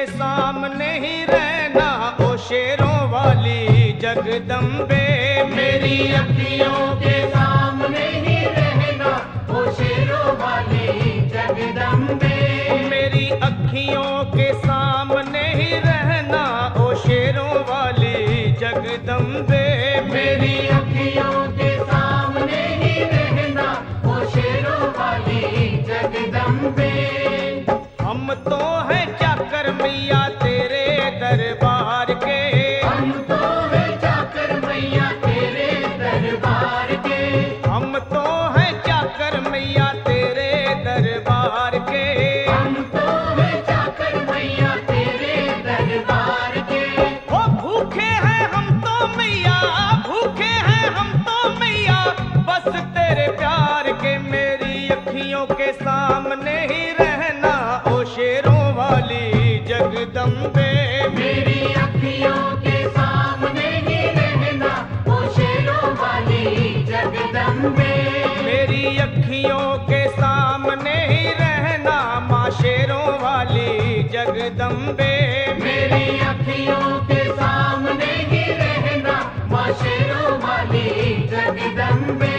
के सामने ही रहना ओ शेरों वाली जगदम्बे। मेरी अखियों के सामने ही रहना ओ शेरों वाली जगदम्बे। मेरी अखियों के सामने ही रहना ओ शेरों वाली जगदम्बे। मेरी अखियों के सामने ही रहना ओ शेरों वाली जगदम्बे। हम तो हैं चाकर मैया तेरे दरबार के। हम तो हैं चाकर मैया तेरे दरबार के। हम तो हैं चाकर मैया तेरे दरबार के। हम तो हैं चाकर मैया तेरे दरबार के। ओ भूखे हैं हम तो मैया, भूखे हैं हम तो मैया, बस तेरे प्यार के। मेरी अखियों के सामने ही रहना ओ शेरों वाली जगदम्बे। मेरी अखियों के सामने ही रहना ओ शेरों वाली जगदम्बे। मेरी अखियों के सामने ही रहना माँ शेरों वाली जगदम्बे। मेरी अखियों के सामने ही रहना माँ शेरों वाली जगदम्बे।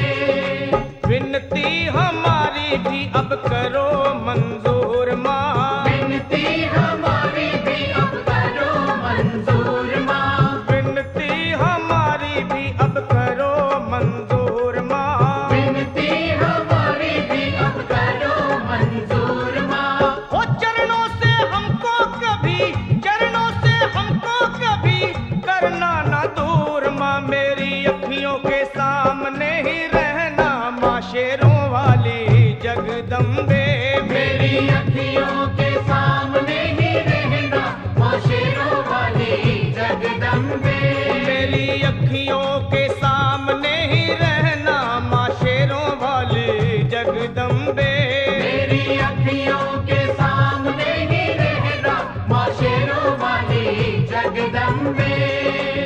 विनती हमारी भी अब करो मंजूर माँ। विनती हमारी भी अब करो मंजूर माँ। विनती हमारी भी अब करो मंजूर माँ। विनती हमारी भी अब करो मंजूर माँ। ओ चरणों से हमको कभी, चरणों से हमको कभी करना ना दूर माँ। मेरी अखियों के सामने ही रहना माँ शेरों वाली जगदम्बे। मेरी अखियों के सामने ही रहना माँ शेरों वाली जगदम्बे। मेरी अखियों के सामने ही रहना माँ शेरों वाली जगदम्बे। मेरी अखियों के सामने ही रहना माँ शेरों वाली जगदम्बे।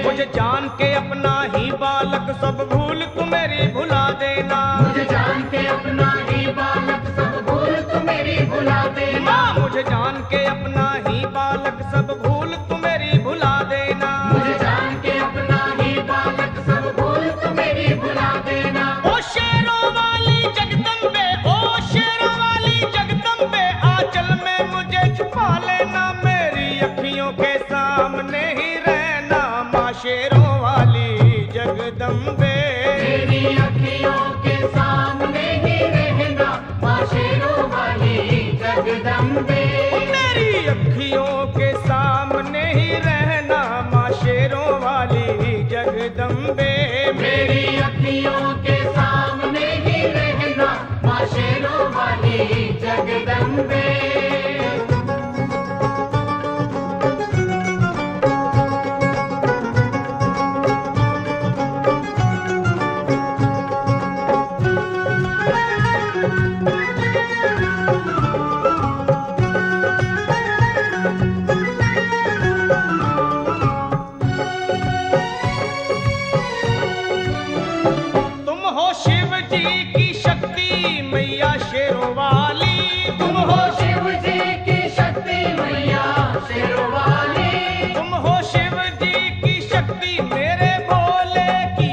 मुझे जान के अपना ही बालक सब भूल तू मेरी भुला देना। मुझे जान के अपना ही बालक सब भूल तू मेरी भुला देना। मुझे जान के अपना ही बालक सब भूल तू मेरी भुला देना। मुझे जान के अपना ही बालक सब भूल तू मेरी भुला देना। ओ शेरों वाली जगदम्बे, ओ शेरों वाली जगदम्बे, आंचल में मुझे छुपा लेना। मेरी अखियों के सामने ही रहना माँ शेरों वाली जगदम्बे। मेरी अखियों के सामने ही रहना माँ शेरों वाली जगदम्बे। मेरी अखियों के सामने ही रहना माँ शेरों वाली जगदम्बे। मेरी अखियों के सामने ही रहना माँ शेरों वाली जगदम्बे। तुम हो शिव जी की शक्ति मैया शेरों वाली। तुम हो शिव जी की शक्ति मैया शेरों वाली। तुम हो शिव जी की शक्ति मेरे भोले की,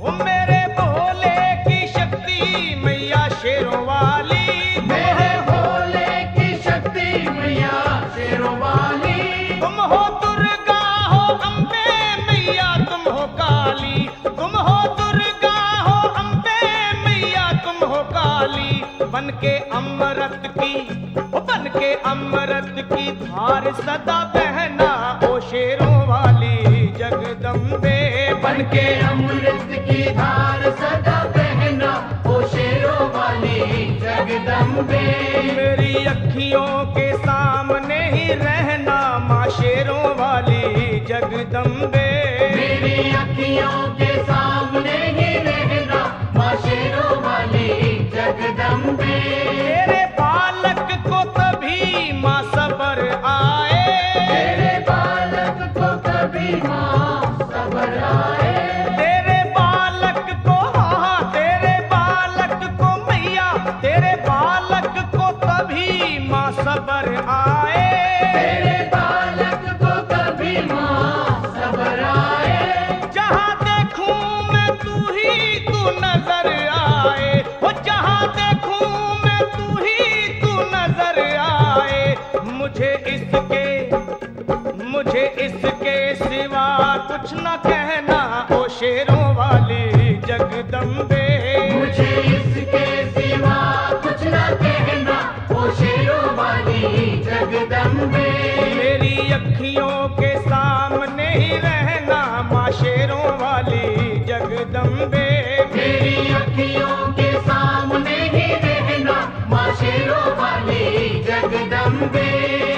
वो मेरे भोले की शक्ति मैया शेरों वाली। मेरे भोले की शक्ति मैया शेरों वाली। तुम हो दुर्गा हो अम्बे मैया तुम हो काली। तुम हो दुर्गा हो अम्बे मैया तुम हो काली। बन के अमृत की, ओ बन के अमृत की धार सदा बहना ओ शेरों वाली जगदम्बे। बन के अमृत की धार सदा बहना ओ शेरों वाली जगदम्बे। मेरी अखियों के सामने ही रहना माँ शेरों वाली जगदम्बे। मेरी अखियों के सामने ही रहना माँ शेरों वाली जगदम्बे। तेरे बालक को तभी माँ सबर आए। तेरे बालक को कभी माँ सबर आए। तेरे बालक को, हाँ तेरे बालक को मैया, तेरे बालक को तभी माँ सबर आए। तेरे बालक जगदम्बे। मेरी अखियों के सामने ही रहना माँ शेरों वाली जगदम्बे। मेरी अखियों के सामने ही रहना माँ शेरों वाली जगदम्बे।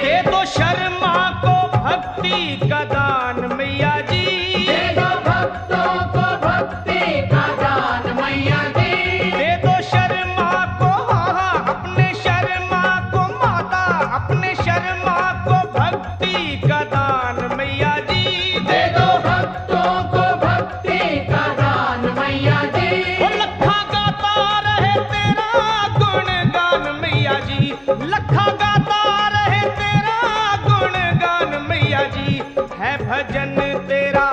दे दो शर्मा को भक्ति का दान मैया जी। दे दो भक्तों को भक्ति का दान मैया जी। दे दो शर्मा को अपने शर्मा को माता, अपने शर्मा को भक्ति का दान मैया जी। दे दो भक्तों को भक्ति का दान मैया जी। वो लखा गाता रहे तेरा गुणगान मैया जी। लखा गाता रहे तेरा गुणगान मैया जी। है भजन तेरा,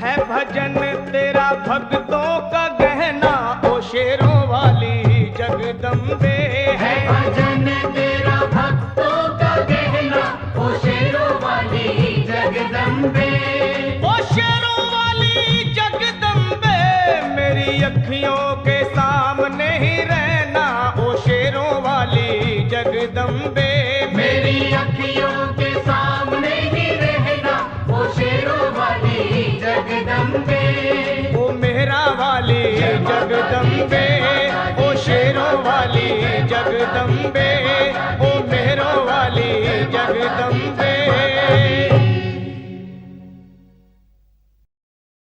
है भजन तेरा भक्तों का गहना ओ शेरों वाली जगदम्बे। है भजन तेरा भक्तों का गहना ओ शेरों वाली जगदम्बे। ओ शेरों वाली जगदम्बे। मेरी अखियों के सामने ही रहना ओ शेरों वाली जगदम्बे। मेरी अखियों के सामने ही रहना ओ शेरों वाली जगदम्बे। ओ मेहरा वाली जगदम्बे। ओ शेरों वाली जगदम्बे।